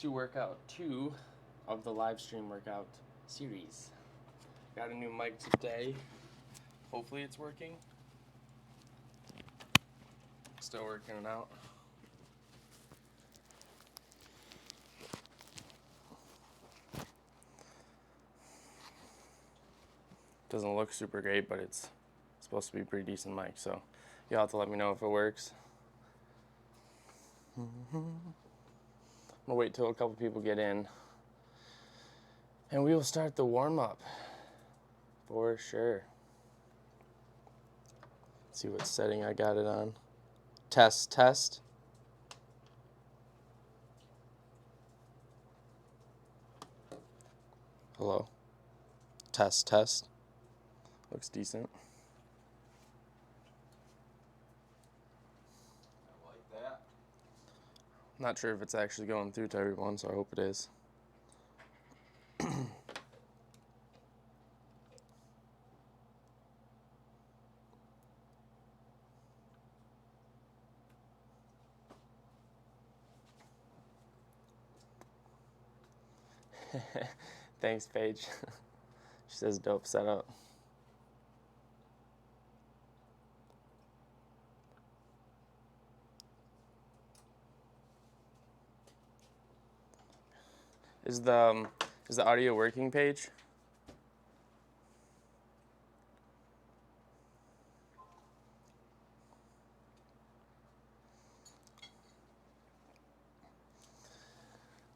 to workout 2 of the live stream workout series. Got a new mic today. Hopefully it's working. Still working it out. Doesn't look super great, but it's supposed to be a pretty decent mic, so you'll have to let me know if it works. I'm gonna wait till a couple people get in, and we will start the warm-up for sure. Let's see what setting I got it on. Test, test. Hello. Test, test. Looks decent. I like that. Not sure if it's actually going through to everyone, so I hope it is. Thanks, Paige. She says dope setup. Is the audio working, Paige?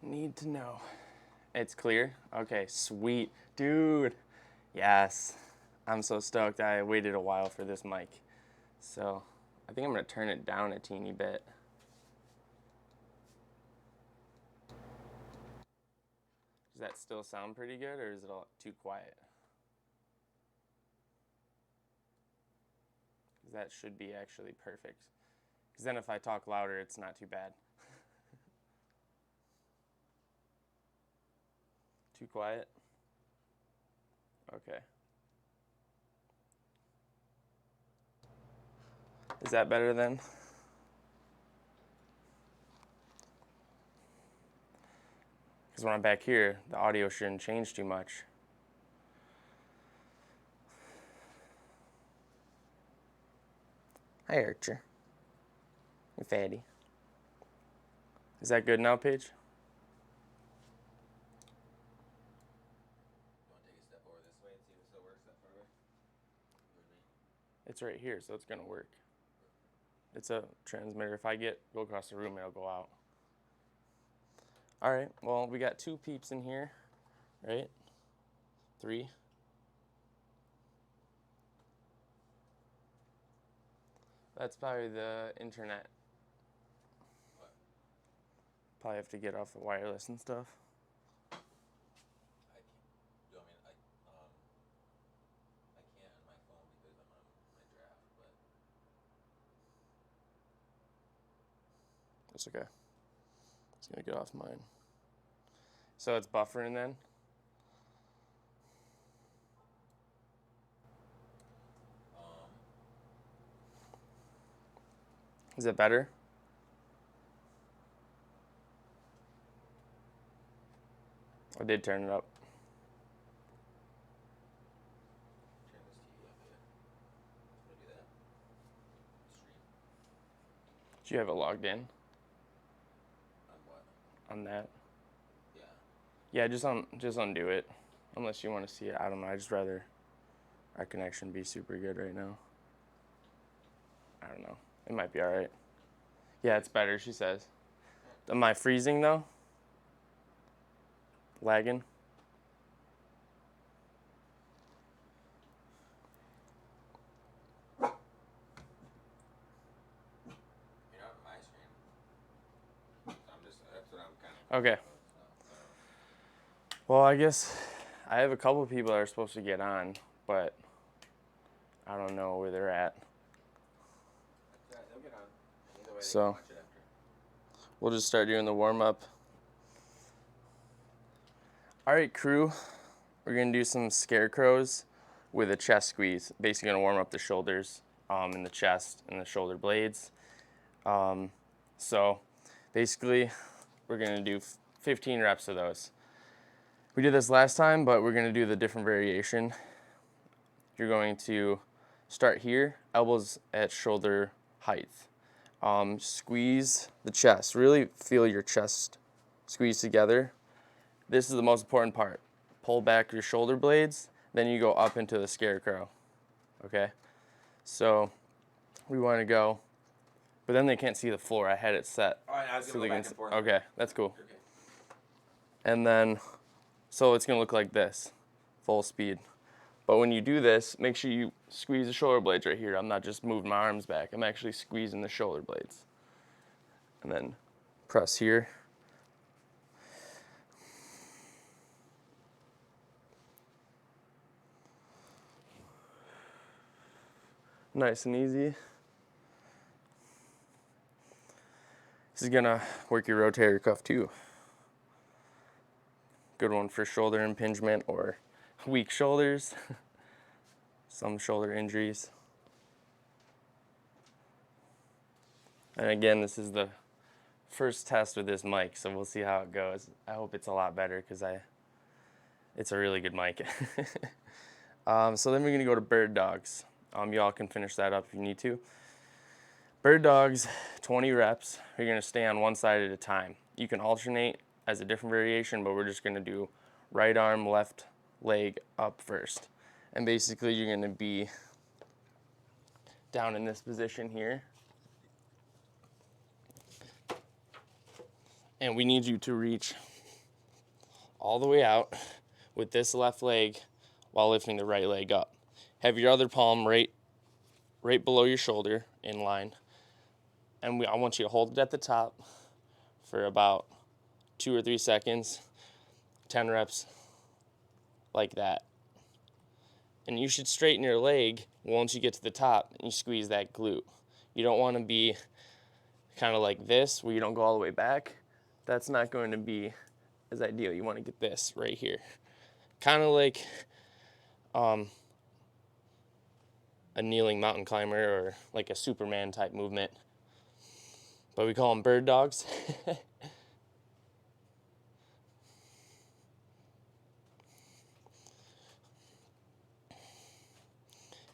Need to know. It's clear? Okay, sweet. Dude, yes. I'm so stoked. I waited a while for this mic. So I think I'm gonna turn it down a teeny bit. Does that still sound pretty good, or is it all too quiet? Because that should be actually perfect. Because then if I talk louder, it's not too bad. Too quiet? Okay. Is that better then? Because when I'm back here, the audio shouldn't change too much. Hi, Archer. You fatty. Is that good now, Paige? You want to take a step over this way and see if it still works that far away? You and me? It's right here, so it's gonna work. It's a transmitter. If I go across the room, it'll go out. All right, well, we got 2 peeps in here, right? 3. That's probably the internet. What? Probably have to get off the wireless and stuff. I can't. You want me to, I can't on my phone because I'm on my draft, but That's okay. It's gonna get off mine. So it's buffering then? Is it better? I did turn it up. turn this TV up here. Want to do that? Stream. Do you have it logged in On what? on that? Yeah. Yeah, just undo it. Unless you want to see it. I don't know. I just rather our connection be super good right now. I don't know. It might be all right. Yeah, it's better, she says. Am I freezing though? Lagging? You're not on my screen. That's what I'm kind of. Okay. Well, I guess I have a couple people that are supposed to get on, but I don't know where they're at. That's right, they'll get on. Either way, they So- can watch it after. We'll just start doing the warm-up. All right, crew. We're gonna do some scarecrows with a chest squeeze. Basically gonna warm up the shoulders and the chest and the shoulder blades. So basically we're gonna do 15 reps of those. We did this last time, but we're gonna do the different variation. You're going to start here, elbows at shoulder height. Squeeze the chest. Really feel your chest squeeze together. This is the most important part. Pull back your shoulder blades, then you go up into the scarecrow. Okay? So we want to go, but then they can't see the floor. I had it set. All right, I was so gonna they go can back and forth. Okay, that's cool. Okay. And then, so it's gonna look like this, full speed. But when you do this, make sure you squeeze the shoulder blades right here. I'm not just moving my arms back. I'm actually squeezing the shoulder blades. And then press here. Nice and easy. This is gonna work your rotator cuff too. Good one for shoulder impingement or weak shoulders. Some shoulder injuries. And again, this is the first test with this mic, so we'll see how it goes. I hope it's a lot better because it's a really good mic. So then we're gonna go to bird dogs. Y'all can finish that up if you need to. Bird dogs, 20 reps. You're gonna stay on one side at a time. You can alternate as a different variation, but we're just gonna do right arm, left leg up first. And basically you're gonna be down in this position here. And we need you to reach all the way out with this left leg while lifting the right leg up. Have your other palm right below your shoulder in line. And I want you to hold it at the top for about 2 or 3 seconds, 10 reps like that. And you should straighten your leg once you get to the top and you squeeze that glute. You don't want to be kind of like this where you don't go all the way back. That's not going to be as ideal. You want to get this right here. Kind of like a kneeling mountain climber or like a Superman type movement. But we call them bird dogs.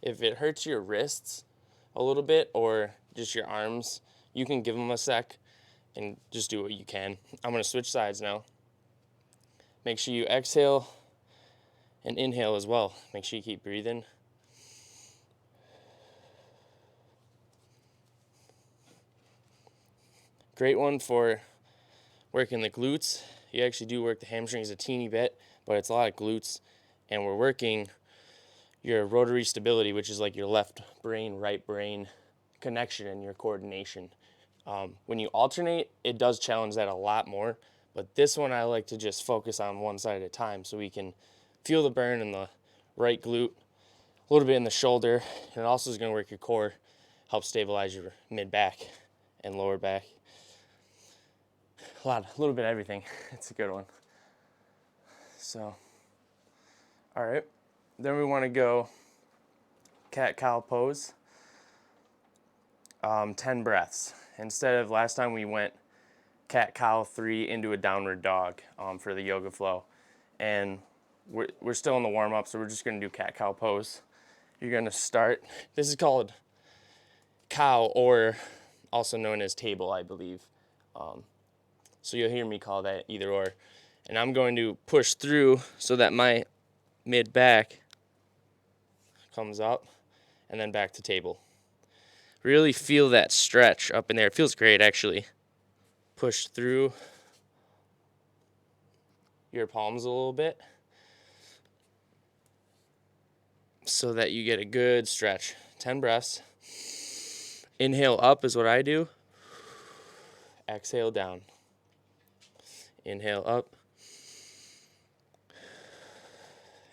If it hurts your wrists a little bit or just your arms, you can give them a sec and just do what you can. I'm gonna switch sides now. Make sure you exhale and inhale as well. Make sure you keep breathing. Great one for working the glutes. You actually do work the hamstrings a teeny bit, but it's a lot of glutes. And we're working your rotary stability, which is like your left brain, right brain connection and your coordination. When you alternate, it does challenge that a lot more. But this one, I like to just focus on one side at a time so we can feel the burn in the right glute, a little bit in the shoulder, and it also is going to work your core, help stabilize your mid back and lower back. A little bit of everything. It's a good one. So, all right. Then we want to go cat-cow pose. 10 breaths. Instead of last time we went cat-cow 3 into a downward dog for the yoga flow. And we're still in the warm-up, so we're just going to do cat-cow pose. You're going to start. This is called cow, or also known as table, I believe. So you'll hear me call that either or. And I'm going to push through so that my mid-back comes up and then back to table. Really feel that stretch up in there. It feels great, actually. Push through your palms a little bit so that you get a good stretch. 10 breaths. Inhale up is what I do. Exhale down. Inhale up.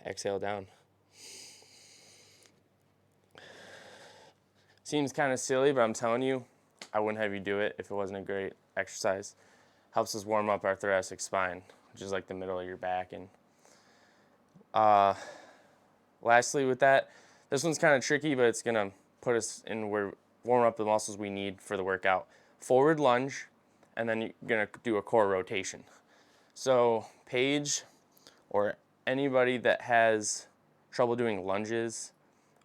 Exhale down. Seems kind of silly, but I'm telling you, I wouldn't have you do it if it wasn't a great exercise. Helps us warm up our thoracic spine, which is like the middle of your back. And lastly with that, this one's kind of tricky, but it's going to put us in where warm up the muscles we need for the workout. Forward lunge, and then you're going to do a core rotation. So Paige or anybody that has trouble doing lunges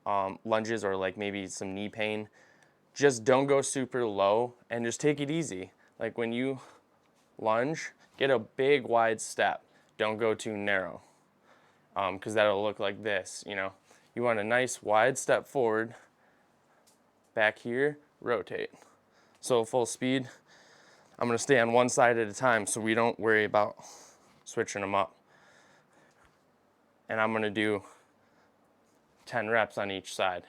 or like maybe some knee pain, just don't go super low and just take it easy. Like when you lunge, get a big wide step. Don't go too narrow because that'll look like this, you know. You want a nice wide step forward, back here, rotate. So full speed, I'm gonna stay on one side at a time so we don't worry about switching them up. And I'm gonna do 10 reps on each side.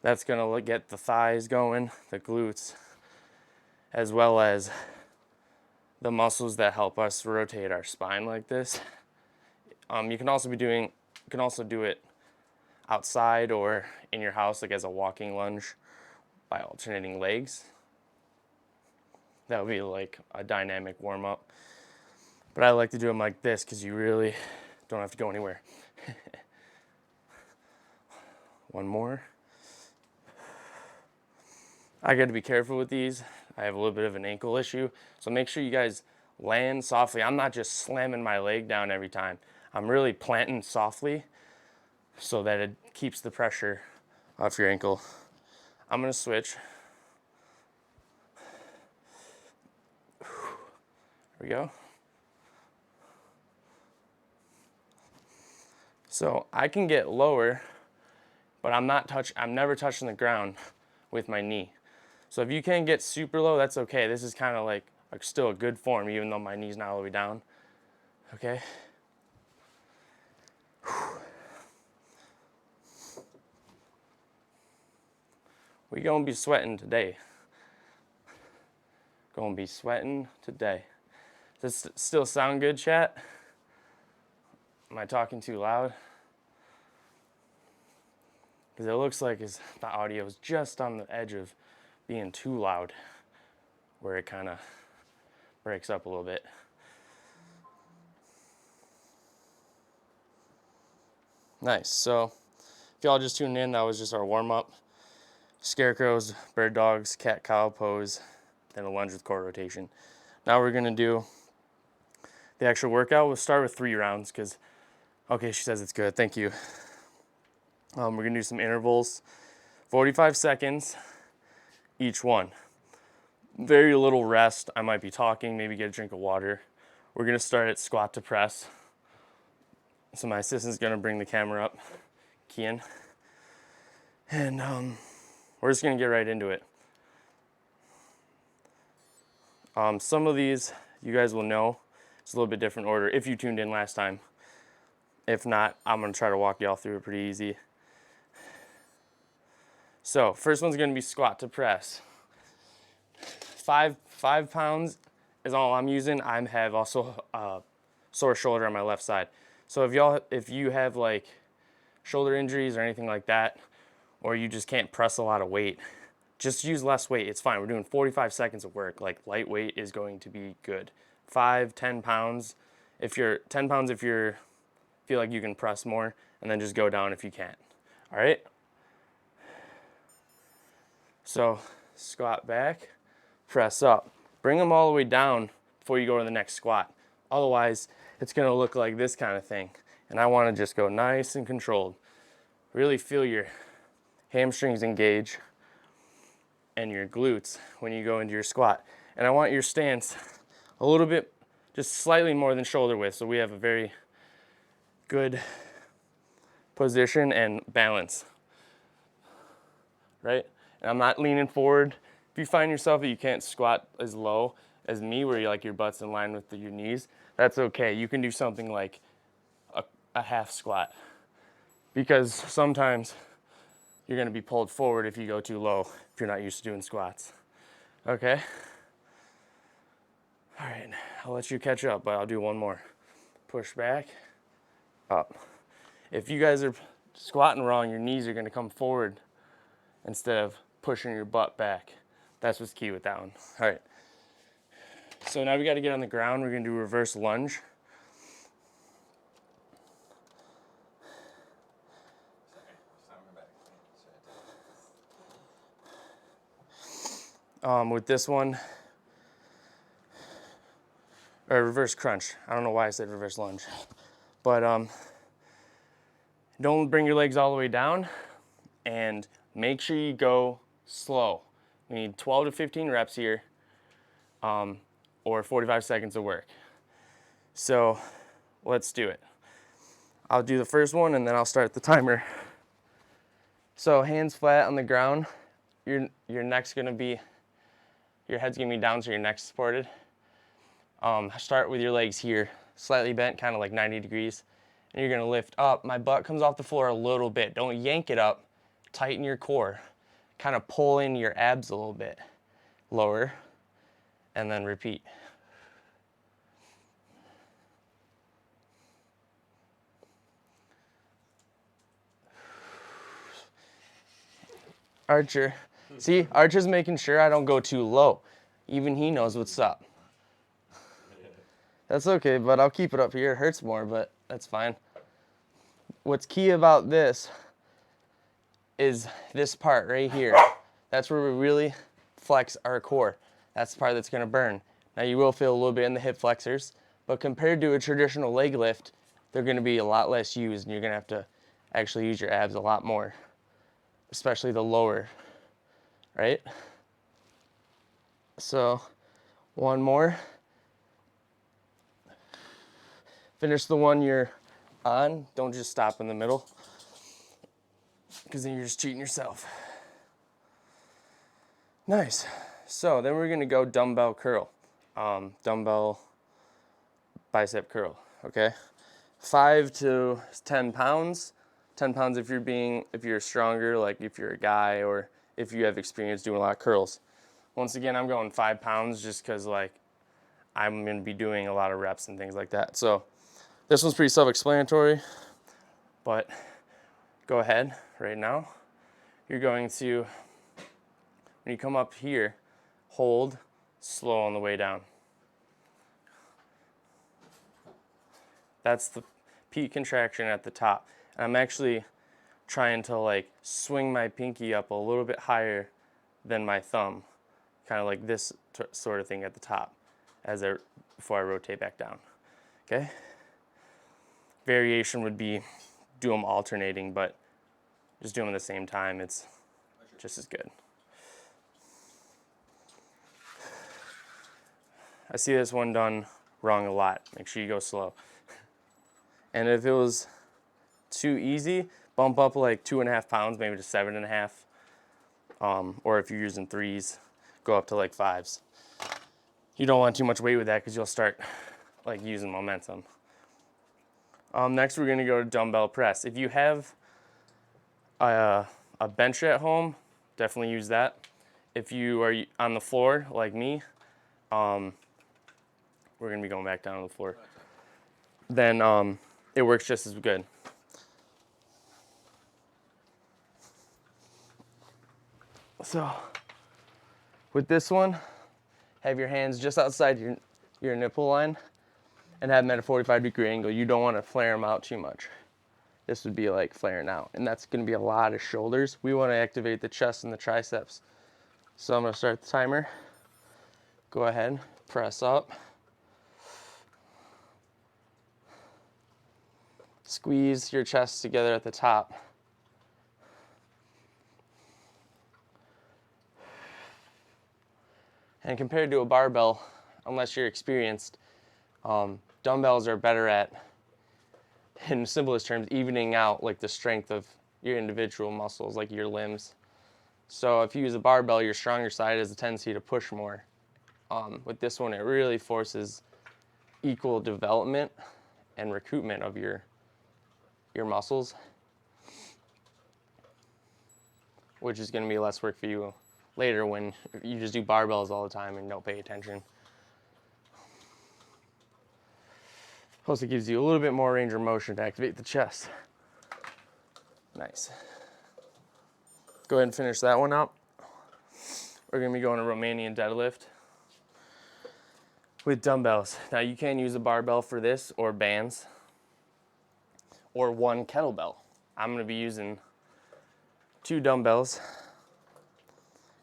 That's gonna get the thighs going, the glutes, as well as the muscles that help us rotate our spine like this. You can also do it outside or in your house, like as a walking lunge by alternating legs. That would be like a dynamic warm up. But I like to do them like this because you really don't have to go anywhere. One more. I got to be careful with these. I have a little bit of an ankle issue. So make sure you guys land softly. I'm not just slamming my leg down every time. I'm really planting softly so that it keeps the pressure off your ankle. I'm gonna switch. There we go. So I can get lower, but I'm never touching the ground with my knee. So if you can get super low, that's okay. This is kind of like still a good form, even though my knee's not all the way down. Okay. We gonna be sweating today. Gonna be sweating today. Does this still sound good, chat? Am I talking too loud? Because it looks like the audio is just on the edge of being too loud, where it kind of breaks up a little bit. Nice. So if y'all just tuned in, that was just our warm-up. Scarecrows, bird dogs, cat-cow pose, then a lunge with core rotation. Now we're gonna do the actual workout. We'll start with 3 rounds because, okay, she says it's good, thank you. We're gonna do some intervals, 45 seconds each one. Very little rest. I might be talking, maybe get a drink of water. We're gonna start at squat to press. So my assistant's gonna bring the camera up, Kian. And we're just gonna get right into it. Some of these you guys will know. It's a little bit different order if you tuned in last time. If not, I'm gonna try to walk y'all through it pretty easy. So first one's gonna be squat to press. 5 pounds is all I'm using. I have also a sore shoulder on my left side. So if you have like shoulder injuries or anything like that, or you just can't press a lot of weight, just use less weight. It's fine. We're doing 45 seconds of work. Like lightweight is going to be good. 5, 10 pounds. If you're 10 pounds, if you feel like you can press more, and then just go down if you can't. All right. So squat back, press up. Bring them all the way down before you go to the next squat. Otherwise, it's gonna look like this kind of thing. And I wanna just go nice and controlled. Really feel your hamstrings engage and your glutes when you go into your squat. And I want your stance a little bit, just slightly more than shoulder width, so we have a very good position and balance, right? And I'm not leaning forward. If you find yourself that you can't squat as low as me, where your butt's in line with your knees, that's okay. You can do something like a half squat, because sometimes you're gonna be pulled forward if you go too low, if you're not used to doing squats. Okay? All right, I'll let you catch up, but I'll do one more. Push back, up. If you guys are squatting wrong, your knees are gonna come forward instead of pushing your butt back. That's what's key with that one. All right. So now we gotta get on the ground. We're gonna do reverse lunge. With this one, or reverse crunch. I don't know why I said reverse lunge. But don't bring your legs all the way down, and make sure you go slow. We need 12 to 15 reps here, or 45 seconds of work. So let's do it. I'll do the first one and then I'll start the timer. So hands flat on the ground. Your neck's gonna be, your head's gonna be down so your neck's supported. Start with your legs here, slightly bent, kind of like 90 degrees. And you're gonna lift up. My butt comes off the floor a little bit. Don't yank it up. Tighten your core. Kind of pull in your abs a little bit. Lower, and then repeat. Archer. See, Archer's making sure I don't go too low. Even he knows what's up. That's okay, but I'll keep it up here. It hurts more, but that's fine. What's key about this is this part right here. That's where we really flex our core. That's the part that's gonna burn. Now you will feel a little bit in the hip flexors, but compared to a traditional leg lift, they're gonna be a lot less used and you're gonna have to actually use your abs a lot more, especially the lower, right? So, one more. Finish the one you're on. Don't just stop in the middle, because then you're just cheating yourself. Nice. So then we're gonna go dumbbell curl. Dumbbell bicep curl, okay? 5 to 10 pounds. 10 pounds if you're stronger, like if you're a guy or if you have experience doing a lot of curls. Once again, I'm going 5 pounds just because like I'm gonna be doing a lot of reps and things like that. So this one's pretty self-explanatory, but go ahead right now. You're going to, when you come up here, hold slow on the way down. That's the peak contraction at the top. And I'm actually trying to like swing my pinky up a little bit higher than my thumb, kind of like this sort of thing at the top before I rotate back down, okay? Variation would be do them alternating, but just do them at the same time. It's just as good. I see this one done wrong a lot. Make sure you go slow. And if it was too easy, bump up like 2.5 pounds, maybe to 7.5. Or if you're using 3s, go up to like 5s. You don't want too much weight with that because you'll start like using momentum. Next, we're gonna go to dumbbell press. If you have a bench at home, definitely use that. If you are on the floor like me, we're gonna be going back down to the floor. Then it works just as good. So with this one, have your hands just outside your nipple line and have them at a 45-degree angle. You don't want to flare them out too much. This would be like flaring out, and that's going to be a lot of shoulders. We want to activate the chest and the triceps. So I'm going to start the timer. Go ahead, press up. Squeeze your chest together at the top. And compared to a barbell, unless you're experienced, dumbbells are better at, in simplest terms, evening out like the strength of your individual muscles, like your limbs. So if you use a barbell, your stronger side has a tendency to push more. With this one, it really forces equal development and recoupment of your muscles, which is going to be less work for you later when you just do barbells all the time and don't pay attention. Plus, it gives you a little bit more range of motion to activate the chest. Nice. Go ahead and finish that one up. We're going to be going to Romanian deadlift with dumbbells. Now, you can use a barbell for this or bands or one kettlebell. I'm going to be using 2 dumbbells,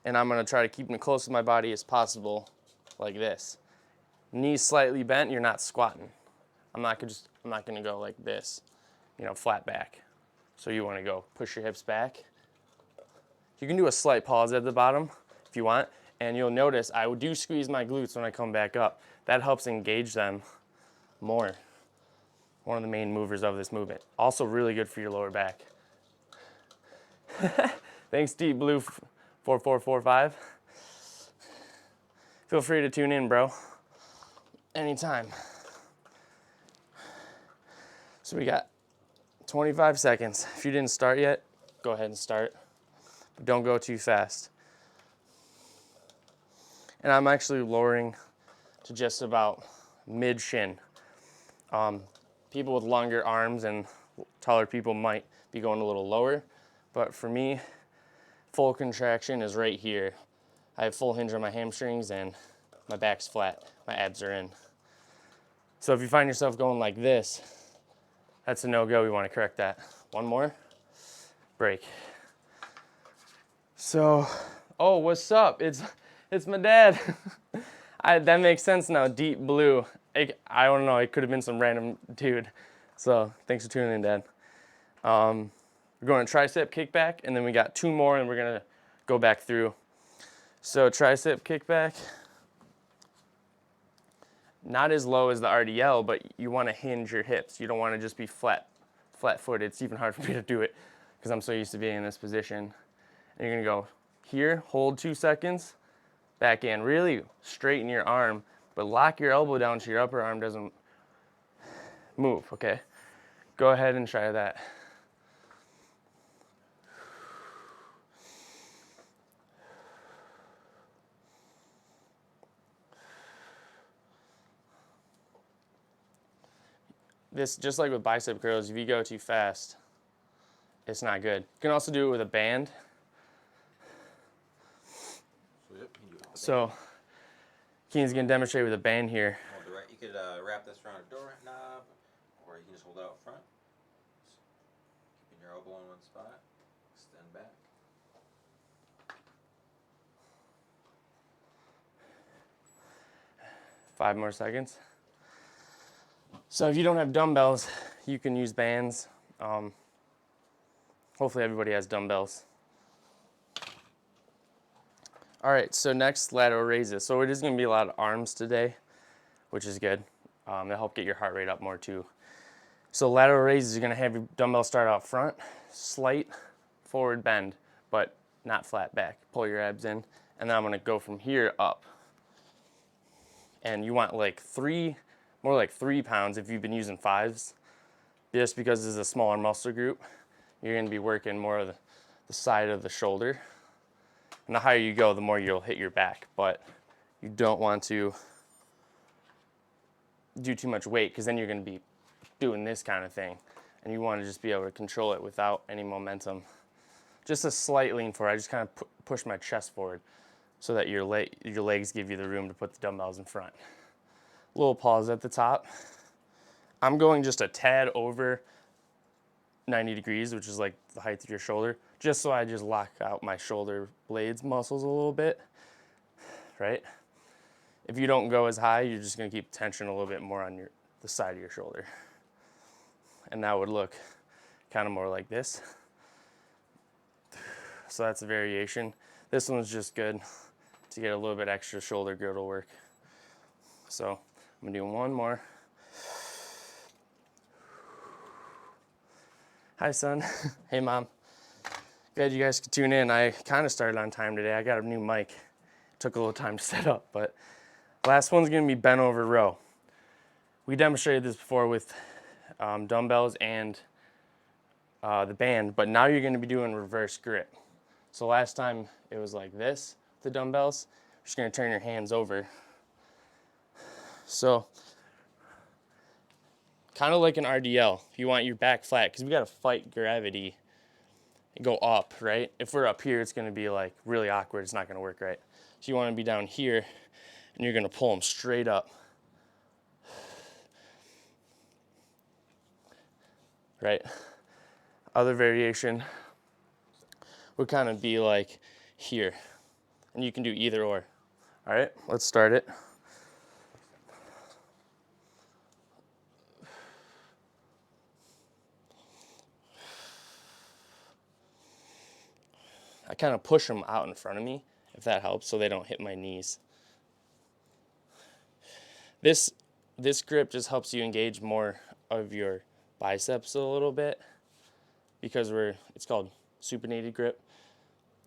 and I'm going to try to keep them close to my body as possible, like this. Knees slightly bent, you're not squatting. I'm not gonna go like this, flat back. So you wanna go push your hips back. You can do a slight pause at the bottom if you want, and you'll notice I do squeeze my glutes when I come back up. That helps engage them more. One of the main movers of this movement. Also really good for your lower back. Thanks, Deep Blue 4445. Feel free to tune in, bro. Anytime. So we got 25 seconds. If you didn't start yet, go ahead and start. But don't go too fast. And I'm actually lowering to just about mid-shin. People with longer arms and taller people might be going a little lower, but for me, full contraction is right here. I have full hinge on my hamstrings and my back's flat, my abs are in. So if you find yourself going like this, that's a no-go, we wanna correct that. One more, break. So, oh, what's up? It's my dad. That makes sense now, Deep Blue. I don't know, it could have been some random dude. So thanks for tuning in, Dad. We're going to tricep kickback, and then we got 2 more, and we're gonna go back through. So tricep kickback, not as low as the RDL, but you wanna hinge your hips. You don't wanna just be flat-footed. It's even hard for me to do it because I'm so used to being in this position. And you're gonna go here, hold 2 seconds, back in. Really straighten your arm, but lock your elbow down so your upper arm doesn't move, okay? Go ahead and try that. This, just like with bicep curls, if you go too fast, it's not good. You can also do it with a band. So, Keen's gonna demonstrate with a band here. You could wrap this around a door knob, or you can just hold it out front. Keeping your elbow in one spot. Extend back. Five more seconds. So if you don't have dumbbells, you can use bands. Hopefully everybody has dumbbells. All right, so next, lateral raises. So it is gonna be a lot of arms today, which is good. They'll help get your heart rate up more too. So lateral raises, you're gonna have your dumbbell start out front, slight forward bend, but not flat back. Pull your abs in, and then I'm gonna go from here up. And you want like more like 3 pounds if you've been using 5s. Just because this is a smaller muscle group, you're gonna be working more of the side of the shoulder. And the higher you go, the more you'll hit your back, but you don't want to do too much weight because then you're gonna be doing this kind of thing. And you wanna just be able to control it without any momentum. Just a slight lean forward. I just kind of push my chest forward so that your legs give you the room to put the dumbbells in front. Little pause at the top. I'm going just a tad over 90 degrees, which is like the height of your shoulder, just so I just lock out my shoulder blades muscles a little bit, right? If you don't go as high, you're just gonna keep tension a little bit more on the side of your shoulder. And that would look kind of more like this. So that's a variation. This one's just good to get a little bit extra shoulder girdle work. So I'm gonna do one more. Hi, son. Hey, Mom. Glad you guys could tune in. I kind of started on time today. I got a new mic. Took a little time to set up, but last one's gonna be bent over row. We demonstrated this before with dumbbells and the band, but now you're gonna be doing reverse grip. So last time it was like this, the dumbbells. You're just gonna turn your hands over. So, kind of like an RDL, if you want your back flat, because we gotta fight gravity and go up, right? If we're up here, it's gonna be like really awkward, it's not gonna work right. So you wanna be down here, and you're gonna pull them straight up. Right? Other variation would kind of be like here, and you can do either or. All right, let's start it. kind of push them out in front of me, if that helps, so they don't hit my knees. This grip just helps you engage more of your biceps a little bit because it's called supinated grip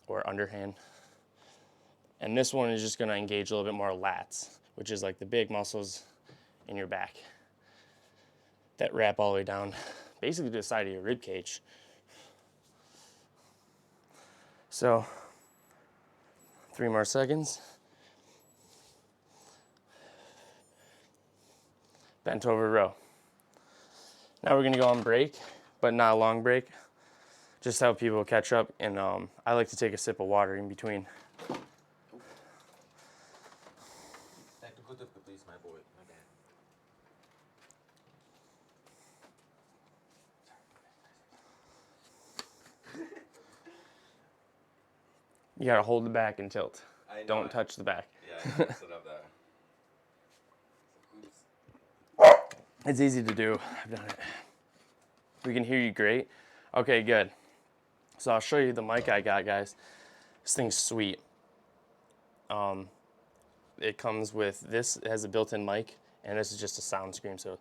or underhand. And this one is just going to engage a little bit more lats, which is like the big muscles in your back that wrap all the way down, basically to the side of your rib cage. So 3 more seconds. Bent over row. Now we're gonna go on break, but not a long break. Just to help people catch up, and I like to take a sip of water in between. Technical difficulties, my boy. My bad. You gotta hold the back and tilt. I know Don't touch the back. Yeah, I messed it up that. It's easy to do. I've done it. We can hear you great. Okay, good. So I'll show you the mic I got, guys. This thing's sweet. It comes with this. It has a built-in mic, and this is just a sound screen, so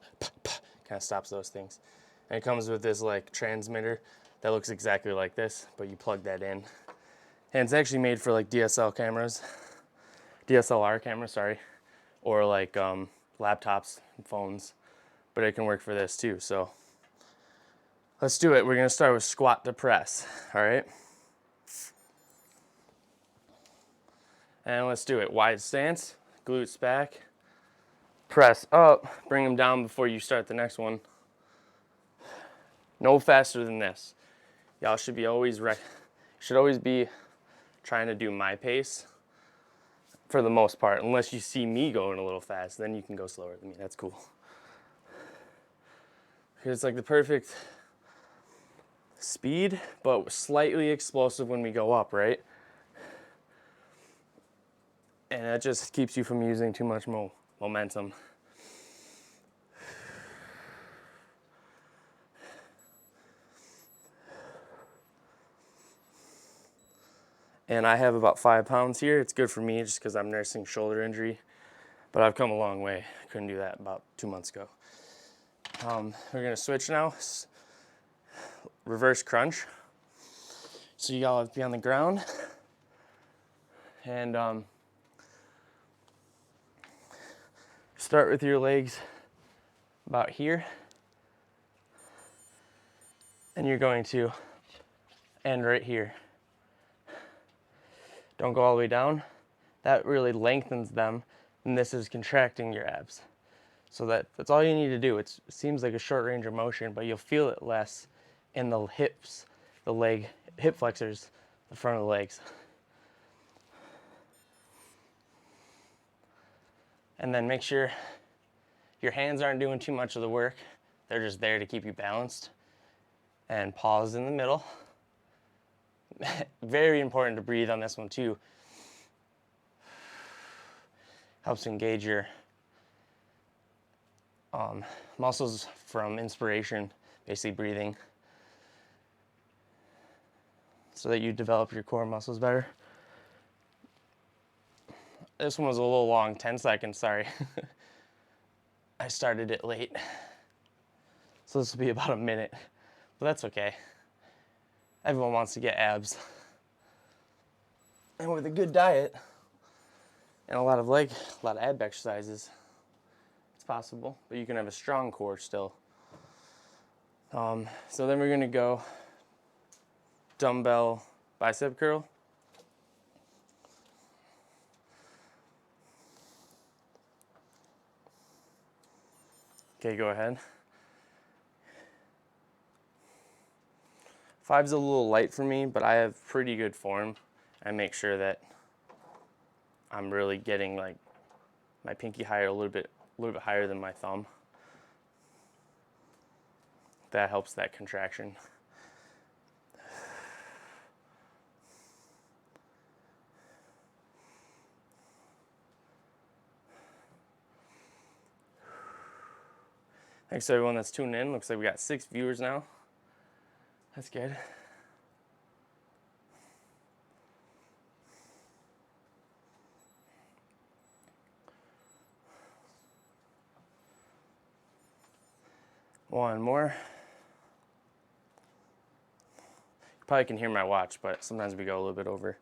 kind of stops those things. And it comes with this like transmitter that looks exactly like this, but you plug that in, and it's actually made for like DSLR cameras, sorry, or like laptops and phones. But it can work for this too. So let's do it. We're gonna start with squat to press. All right. And let's do it. Wide stance, glutes back, press up, bring them down before you start the next one. No faster than this. Y'all should always be trying to do my pace for the most part, unless you see me going a little fast, then you can go slower than me. That's cool. It's like the perfect speed, but slightly explosive when we go up, right? And that just keeps you from using too much momentum. And I have about 5 pounds here. It's good for me just because I'm nursing shoulder injury, but I've come a long way. I couldn't do that about 2 months ago. We're gonna switch now. Reverse crunch. So you all have to be on the ground, and start with your legs about here, and you're going to end right here. Don't go all the way down. That really lengthens them, and this is contracting your abs. So that's all you need to do. It seems like a short range of motion, but you'll feel it less in the hips, hip flexors, the front of the legs. And then make sure your hands aren't doing too much of the work. They're just there to keep you balanced. And pause in the middle. Very important to breathe on this one too. Helps engage your muscles from inspiration, basically breathing, so that you develop your core muscles better. This one was a little long, 10 seconds, sorry. I started it late. So this will be about a minute, but that's okay. Everyone wants to get abs. And with a good diet and a lot of ab exercises, it's possible, but you can have a strong core still. So then we're gonna go dumbbell bicep curl. Okay, go ahead. 5's a little light for me, but I have pretty good form. I make sure that I'm really getting like my pinky higher, a little bit higher than my thumb. That helps that contraction. Thanks to everyone that's tuning in. Looks like we got 6 viewers now. That's good. One more. You probably can hear my watch, but sometimes we go a little bit over.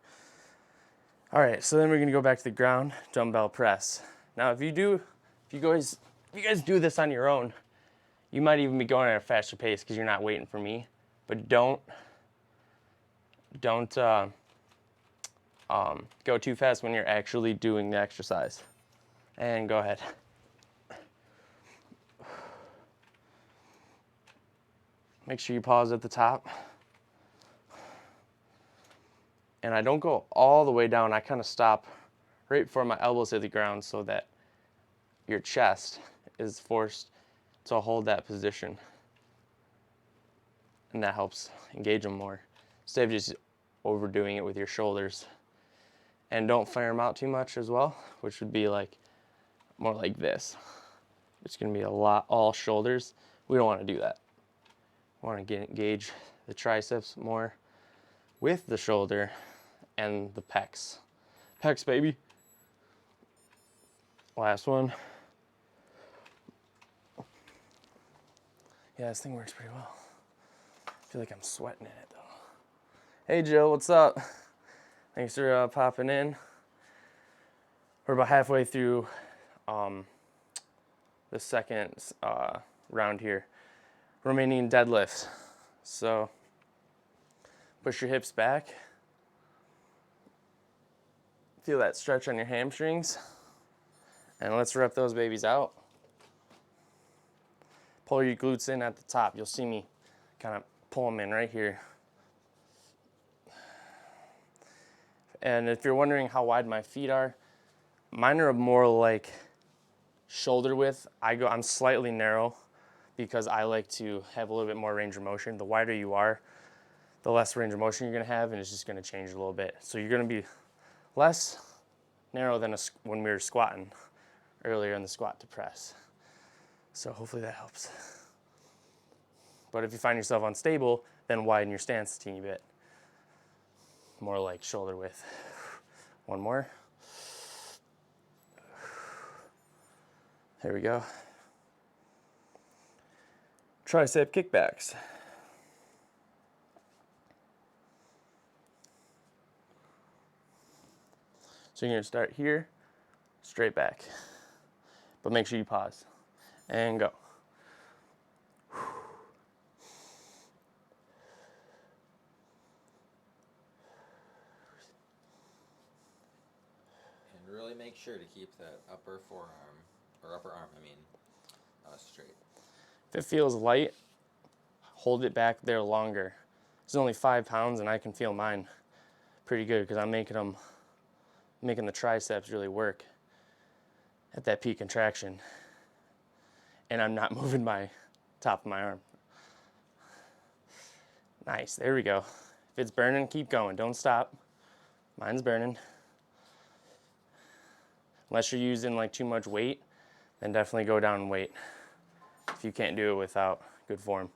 All right, so then we're gonna go back to the ground dumbbell press. Now, if you guys do this on your own, you might even be going at a faster pace because you're not waiting for me. But don't go too fast when you're actually doing the exercise. And go ahead. Make sure you pause at the top. And I don't go all the way down. I kind of stop right before my elbows hit the ground so that your chest is forced to hold that position. And that helps engage them more instead of just overdoing it with your shoulders. And don't fire them out too much as well, which would be like more like this. It's going to be a lot all shoulders. We don't want to do that. We want to engage the triceps more with the shoulder and the pecs. Pecs, baby. Last one. Yeah, this thing works pretty well. I feel like I'm sweating in it though. Hey Jill, what's up? Thanks for popping in. We're about halfway through the second round here. Remaining deadlifts. So push your hips back. Feel that stretch on your hamstrings. And let's rep those babies out. Pull your glutes in at the top. You'll see me kind of pull them in right here. And if you're wondering how wide my feet are, mine are more like shoulder width. I'm slightly narrow because I like to have a little bit more range of motion. The wider you are, the less range of motion you're gonna have, and it's just gonna change a little bit. So you're gonna be less narrow than when we were squatting earlier in the squat to press. So hopefully that helps. But if you find yourself unstable, then widen your stance a teeny bit. More like shoulder width. One more. There we go. Tricep kickbacks. So you're gonna start here, straight back. But make sure you pause. And go. And really make sure to keep that upper forearm, or upper arm, straight. If it feels light, hold it back there longer. It's only 5 pounds and I can feel mine pretty good because I'm making the triceps really work at that peak contraction. And I'm not moving my top of my arm. Nice, there we go. If it's burning, keep going, don't stop. Mine's burning. Unless you're using like too much weight, then definitely go down in weight if you can't do it without good form.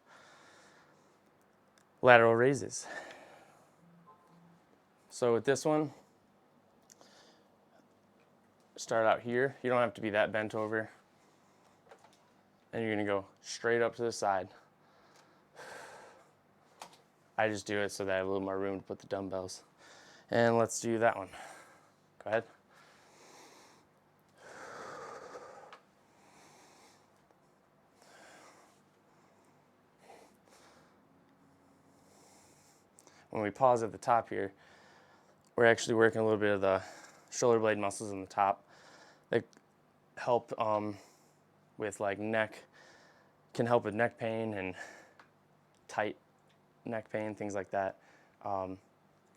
Lateral raises. So with this one, start out here. You don't have to be that bent over. And you're gonna go straight up to the side. I just do it so that I have a little more room to put the dumbbells. And let's do that one. Go ahead. When we pause at the top here, we're actually working a little bit of the shoulder blade muscles in the top that help with like neck, can help with neck pain and tight neck pain, things like that.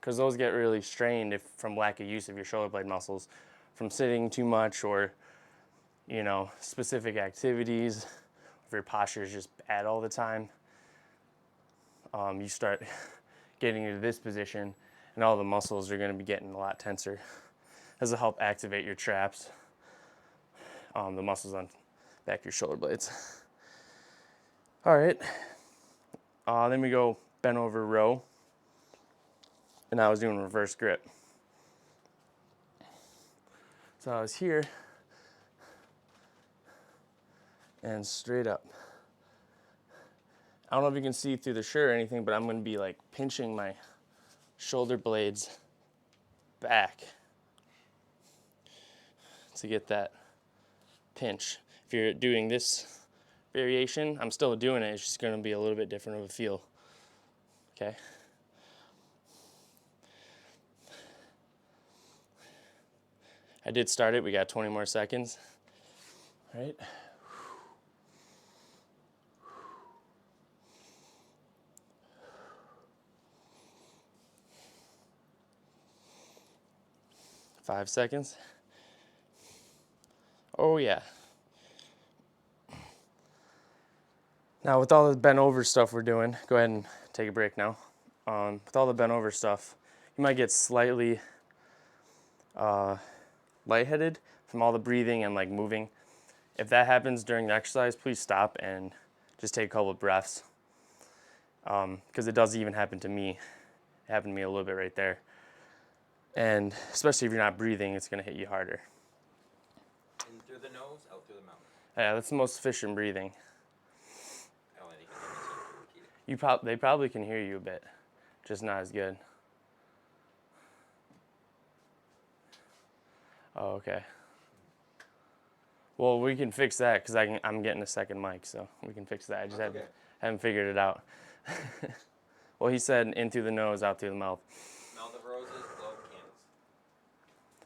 Because those get really strained from lack of use of your shoulder blade muscles, from sitting too much or, specific activities. If your posture is just bad all the time, you start getting into this position and all the muscles are going to be getting a lot tenser. This will help activate your traps, the muscles on back of your shoulder blades. All right, then we go bent over row, and I was doing reverse grip. So I was here and straight up. I don't know if you can see through the shirt or anything, but I'm gonna be like pinching my shoulder blades back to get that pinch. If you're doing this variation, I'm still doing it, it's just gonna be a little bit different of a feel. Okay. I did start it, we got 20 more seconds. All right. 5 seconds. Oh yeah. Now with all the bent over stuff we're doing, go ahead and take a break now. With all the bent over stuff, you might get slightly lightheaded from all the breathing and like moving. If that happens during the exercise, please stop and just take a couple of breaths. Because it does even happen to me. It happened to me a little bit right there. And especially if you're not breathing, it's gonna hit you harder. In through the nose, out through the mouth. Yeah, that's the most efficient breathing. Oh, and you can hear me, so you can repeat it. They probably can hear you a bit, just not as good. Oh, okay. Well, we can fix that because I'm getting a second mic, so we can fix that. I just haven't figured it out. Well, he said in through the nose, out through the mouth. Mouth of roses, blow of candles.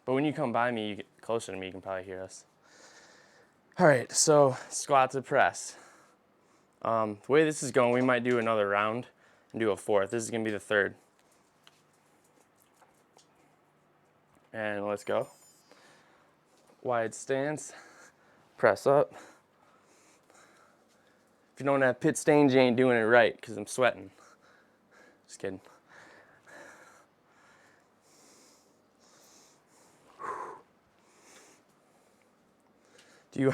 But when you come by me, you get closer to me, you can probably hear us. All right, so squat to press. The way this is going, we might do another round and do a fourth. This is gonna be the third. And let's go. Wide stance, press up. If you don't have pit stains, you ain't doing it right, because I'm sweating. Just kidding. Do you,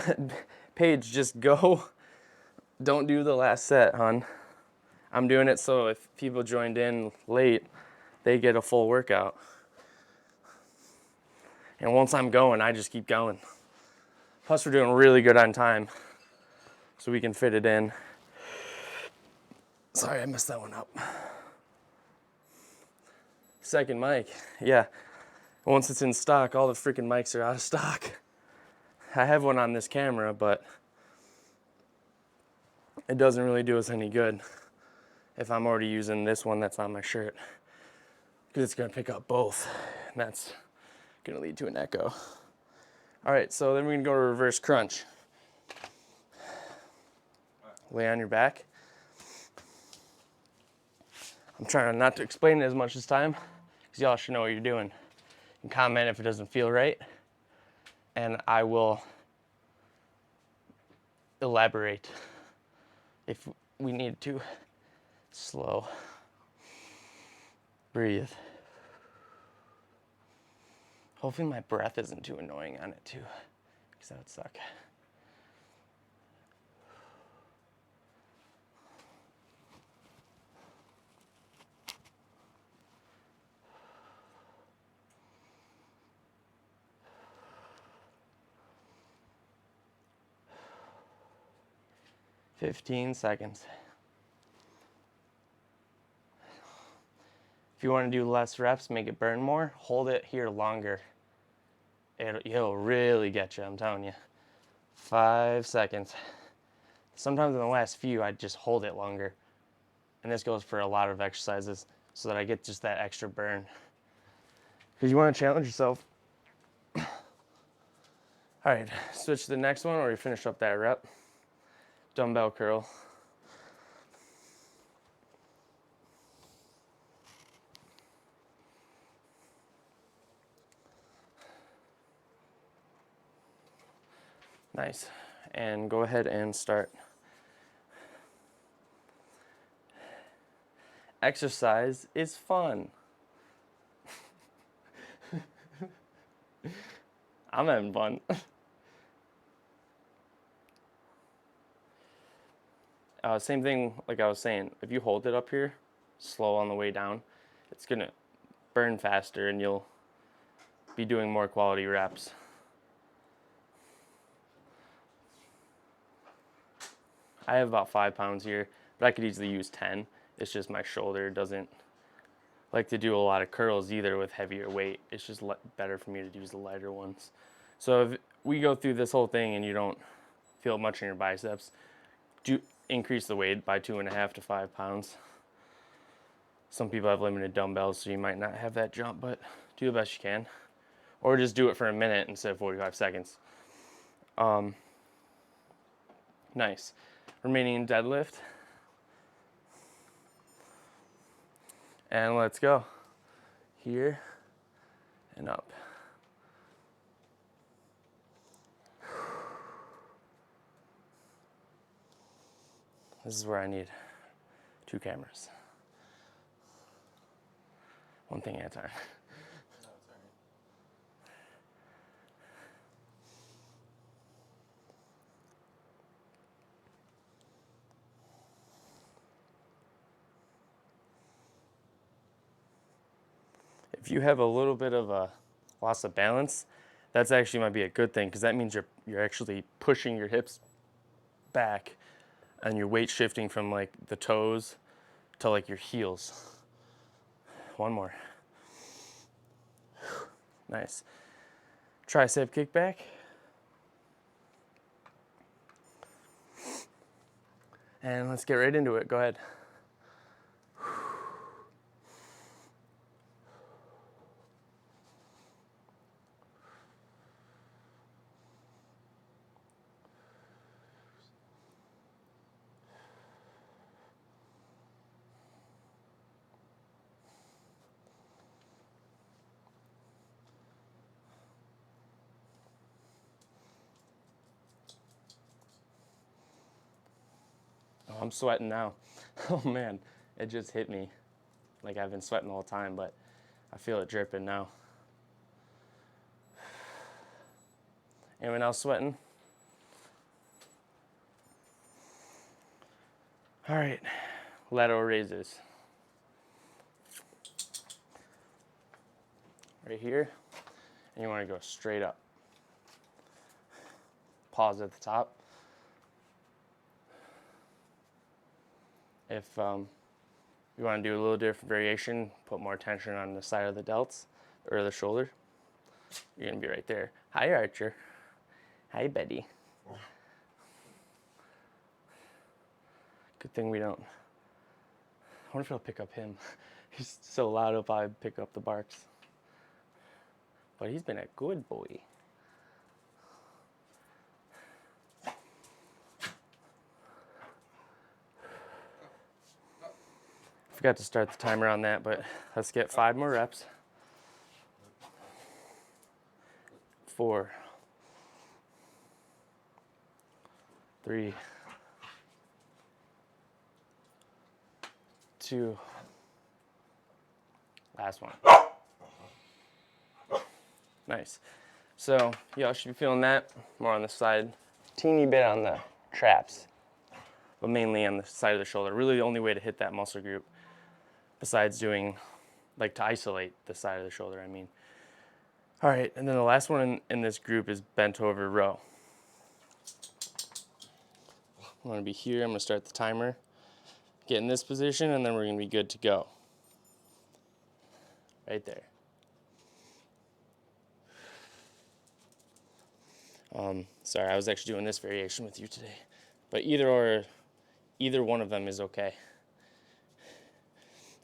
Paige, just go. Don't do the last set, hon. I'm doing it so if people joined in late, they get a full workout. And once I'm going, I just keep going. Plus, we're doing really good on time, so we can fit it in. Sorry, I messed that one up. Second mic, yeah. Once it's in stock, all the freaking mics are out of stock. I have one on this camera, but it doesn't really do us any good if I'm already using this one that's on my shirt, because it's gonna pick up both, and that's gonna lead to an echo. All right, so then we're gonna go to reverse crunch. Lay on your back. I'm trying not to explain it as much this time, because y'all should know what you're doing. You can comment if it doesn't feel right, and I will elaborate if we need to. Slow. Breathe. Hopefully my breath isn't too annoying on it too, because that would suck. "15 seconds. If you want to do less reps, make it burn more, hold it here longer. It'll really get you, I'm telling you. 5 seconds. Sometimes in the last few, I just hold it longer. And this goes for a lot of exercises, so that I get just that extra burn. Because you want to challenge yourself. All right, switch to the next one, or you finish up that rep. Dumbbell curl. Nice. And go ahead and start. Exercise is fun. I'm having fun. Same thing like I was saying, if you hold it up here, slow on the way down, it's gonna burn faster and you'll be doing more quality reps. I have about 5 pounds here, but I could easily use 10. It's just my shoulder doesn't like to do a lot of curls either with heavier weight. It's just better for me to use the lighter ones. So if we go through this whole thing and you don't feel much in your biceps, do increase the weight by 2.5 to 5 pounds. Some people have limited dumbbells, so you might not have that jump, but do the best you can. Or just do it for a minute instead of 45 seconds. Nice. Remaining in deadlift. And let's go. Here and up. This is where I need 2 cameras. One thing at a time. If you have a little bit of a loss of balance, that's actually might be a good thing, because that means you're actually pushing your hips back and your weight shifting from like the toes to like your heels. One more. Nice. Tricep kickback. And let's get right into it. Go ahead. Oh, I'm sweating now. Oh man, it just hit me. Like I've been sweating the whole time, but I feel it dripping now. Anyone else sweating? All right, lateral raises. Right here, and you want to go straight up. Pause at the top. If you want to do a little different variation, put more tension on the side of the delts or the shoulder, you're going to be right there. Hi, Archer. Hi, Betty. Good thing we don't. I wonder if I'll pick up him. He's so loud, he'll probably pick up the barks. But he's been a good boy. Forgot to start the timer on that, but let's get 5 more reps. 4, 3, 2, last one. Nice. So y'all should be feeling that more on the side, teeny bit on the traps, but mainly on the side of the shoulder. Really the only way to hit that muscle group, besides doing, like to isolate the side of the shoulder, I mean. All right, and then the last one in this group is bent over row. I'm gonna be here, I'm gonna start the timer, get in this position, and then we're gonna be good to go. Right there. Sorry, I was actually doing this variation with you today, but either one of them is okay.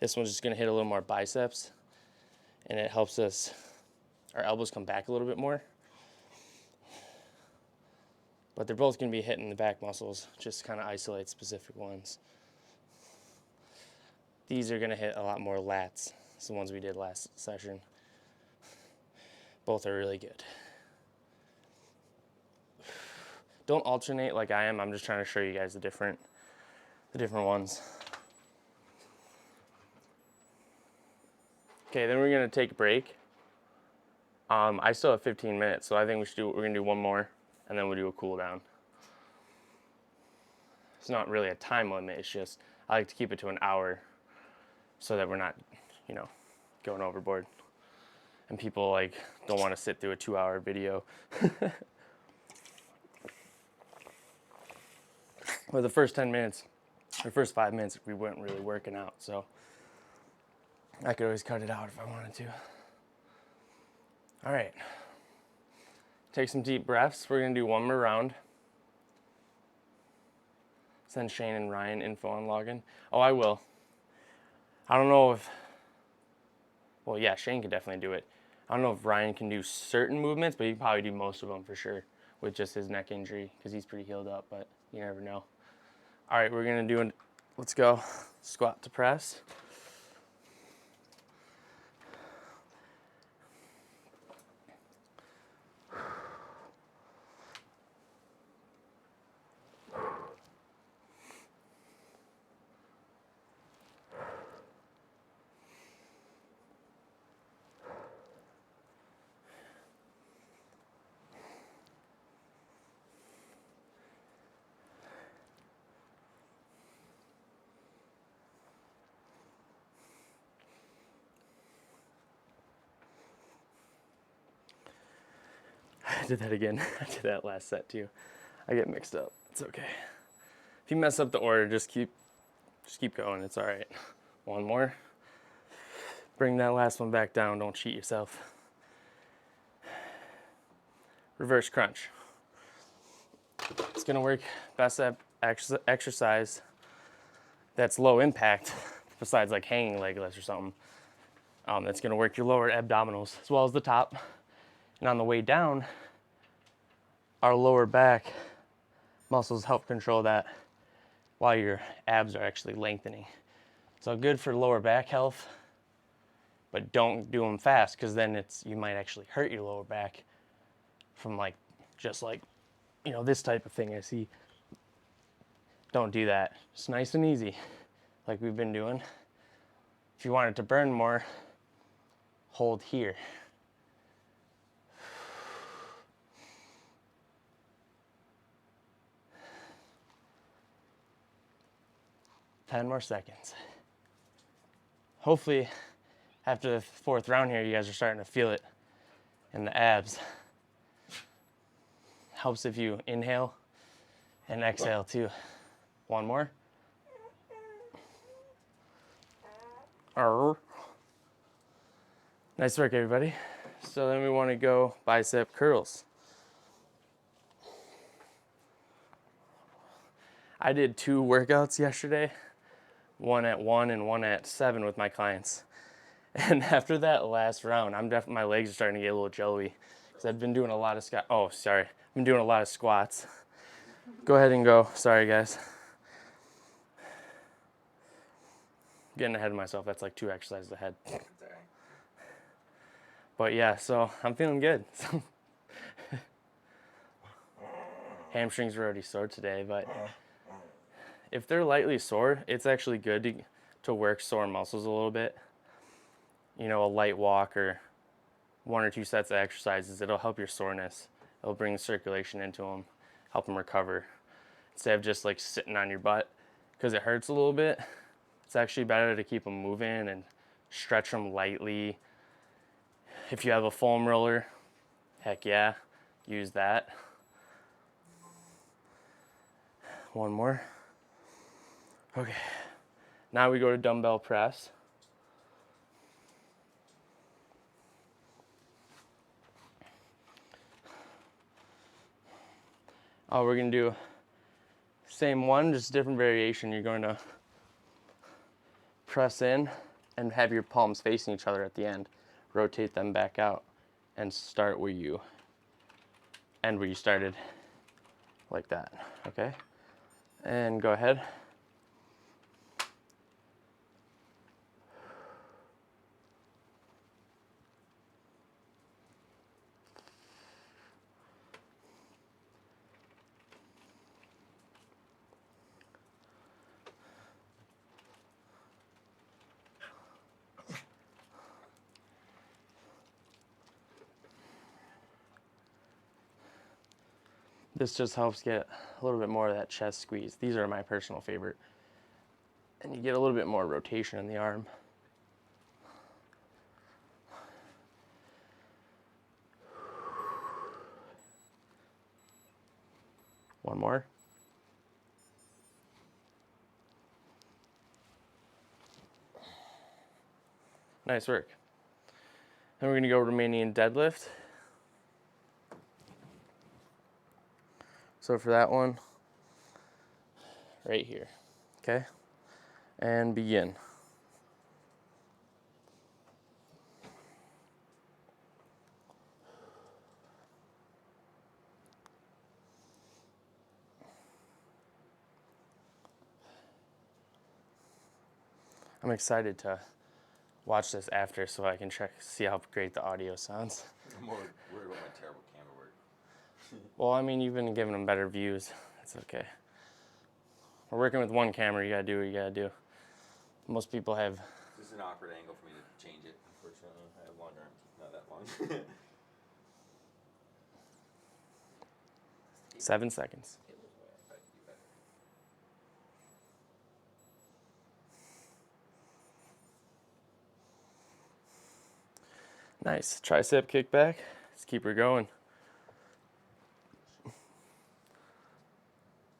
This one's just gonna hit a little more biceps, and it helps us, our elbows come back a little bit more. But they're both gonna be hitting the back muscles, just kind of isolate specific ones. These are gonna hit a lot more lats. It's the ones we did last session. Both are really good. Don't alternate like I am. I'm just trying to show you guys the different ones. Okay, then we're gonna take a break. I still have 15 minutes, so I think we're gonna do one more, and then we'll do a cool down. It's not really a time limit, it's just, I like to keep it to an hour so that we're not, going overboard. And people like don't want to sit through a 2-hour video. For the first 10 minutes, the first 5 minutes we weren't really working out, so I could always cut it out if I wanted to. All right, take some deep breaths. We're gonna do one more round. Send Shane and Ryan info on login. Oh, I will. I don't know if, well, yeah, Shane can definitely do it. I don't know if Ryan can do certain movements, but he can probably do most of them for sure with just his neck injury because he's pretty healed up, but you never know. All right, we're gonna do it. Let's go. Squat to press. I did that again. I did that last set too. I get mixed up. It's okay. If you mess up the order, just keep going. It's all right. One more. Bring that last one back down. Don't cheat yourself. Reverse crunch. It's gonna work best at exercise that's low impact, besides like hanging leg lifts or something. That's gonna work your lower abdominals as well as the top. And on the way down, our lower back muscles help control that while your abs are actually lengthening. So good for lower back health, but don't do them fast because then you might actually hurt your lower back from just like this type of thing I see. Don't do that. It's nice and easy like we've been doing. If you want it to burn more, hold here. Ten more seconds. Hopefully, after the fourth round here, you guys are starting to feel it in the abs. Helps if you inhale and exhale too. One more. Arr. Nice work, everybody. So then we want to go bicep curls. I did 2 workouts yesterday, one at 1 and one at 7 with my clients. And after that last round, my legs are starting to get a little jelly because I've been doing a lot of I've been doing a lot of squats. Go ahead and go. Sorry, guys. Getting ahead of myself. That's like 2 exercises ahead. But yeah, so I'm feeling good. Hamstrings were already sore today, but if they're lightly sore, it's actually good to work sore muscles a little bit. A light walk or 1 or 2 sets of exercises, it'll help your soreness. It'll bring the circulation into them, help them recover. Instead of just like sitting on your butt because it hurts a little bit, it's actually better to keep them moving and stretch them lightly. If you have a foam roller, heck yeah, use that. One more. Okay, now we go to dumbbell press. We're gonna do same one, just different variation. You're going to press in and have your palms facing each other at the end. Rotate them back out and start where you end where you started, like that, okay? And go ahead. This just helps get a little bit more of that chest squeeze. These are my personal favorite. And you get a little bit more rotation in the arm. One more. Nice work. Then we're gonna go Romanian deadlift. So for that one, right here, okay? And begin. I'm excited to watch this after so I can see how great the audio sounds. I'm more worried about my terrible camera work. Well, I mean, you've been giving them better views. It's okay. We're working with one camera. You gotta do what you gotta do. Most people have. This is an awkward angle for me to change it. Unfortunately, I have long arms, not that long. 7 seconds. Table's way. I thought you'd do better. Nice. Tricep kickback. Let's keep her going.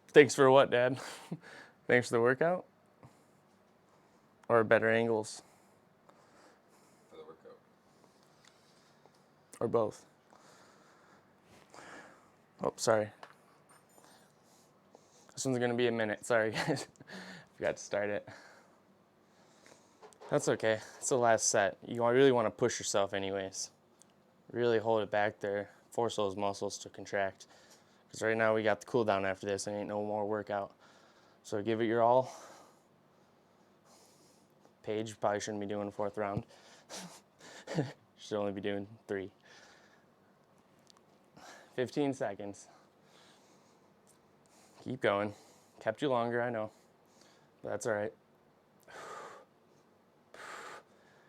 Thanks for what, Dad? Thanks for the workout? Or better angles? For the workout. Or both? Oh, sorry. This one's gonna be a minute. Sorry, guys. Forgot to start it. That's okay. It's the last set. You really want to push yourself anyways. Really hold it back there. Force those muscles to contract. Because right now we got the cool down after this and ain't no more workout. So give it your all. Paige probably shouldn't be doing a 4th round. Should only be doing 3. 15 seconds. Keep going. Kept you longer, I know. But that's all right.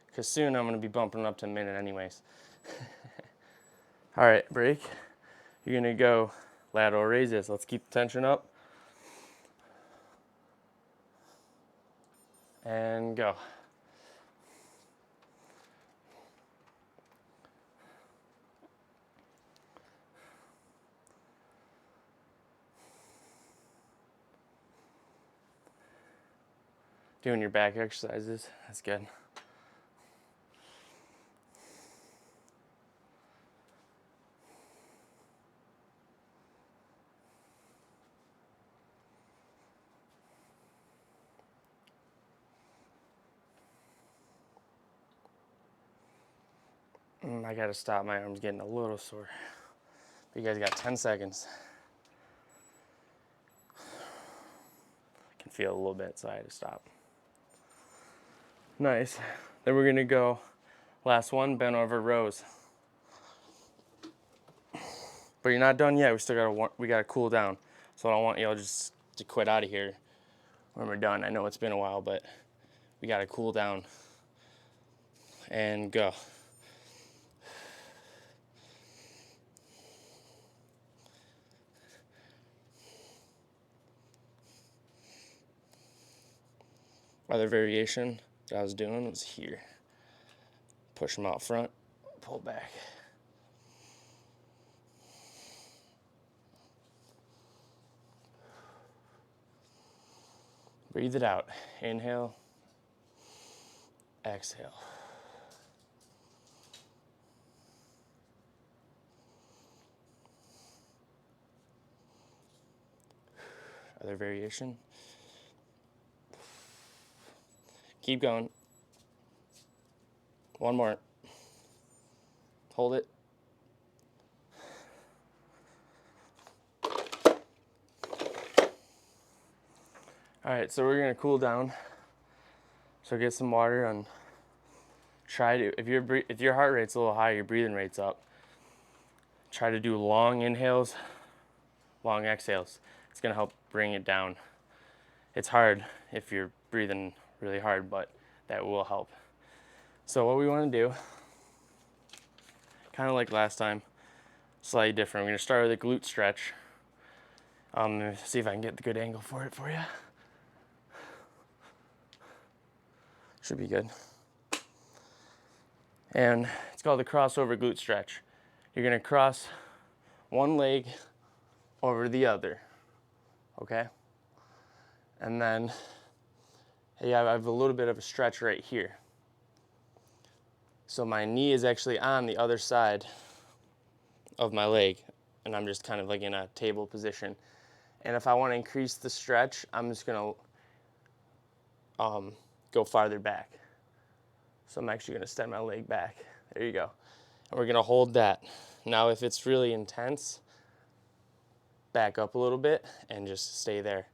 Because soon I'm going to be bumping up to a minute anyways. All right, break. You're going to go lateral raises. Let's keep the tension up. And go. Doing your back exercises. That's good. I gotta stop. My arm's getting a little sore. But you guys got 10 seconds. I can feel a little bit, so I had to stop. Nice. Then we're gonna go last one, bent over rows. But you're not done yet. We gotta cool down. So I don't want y'all just to quit out of here when we're done. I know it's been a while, but we gotta cool down. And go. Other variation that I was doing was here. Push them out front, pull back. Breathe it out. Inhale, exhale. Other variation. Keep going. One more. Hold it. All right, so we're gonna cool down. So get some water and try to, if your heart rate's a little high, your breathing rate's up. Try to do long inhales, long exhales. It's gonna help bring it down. It's hard if you're breathing really hard, but that will help. So what we wanna do, kind of like last time, slightly different. We're gonna start with a glute stretch. See if I can get the good angle for it for you. Should be good. And it's called the crossover glute stretch. You're gonna cross one leg over the other, okay? And then, hey, I have a little bit of a stretch right here. So my knee is actually on the other side of my leg, and I'm just kind of like in a table position. And if I want to increase the stretch, I'm just going to go farther back. So I'm actually going to extend my leg back. There you go. And we're going to hold that. Now if it's really intense, back up a little bit and just stay there,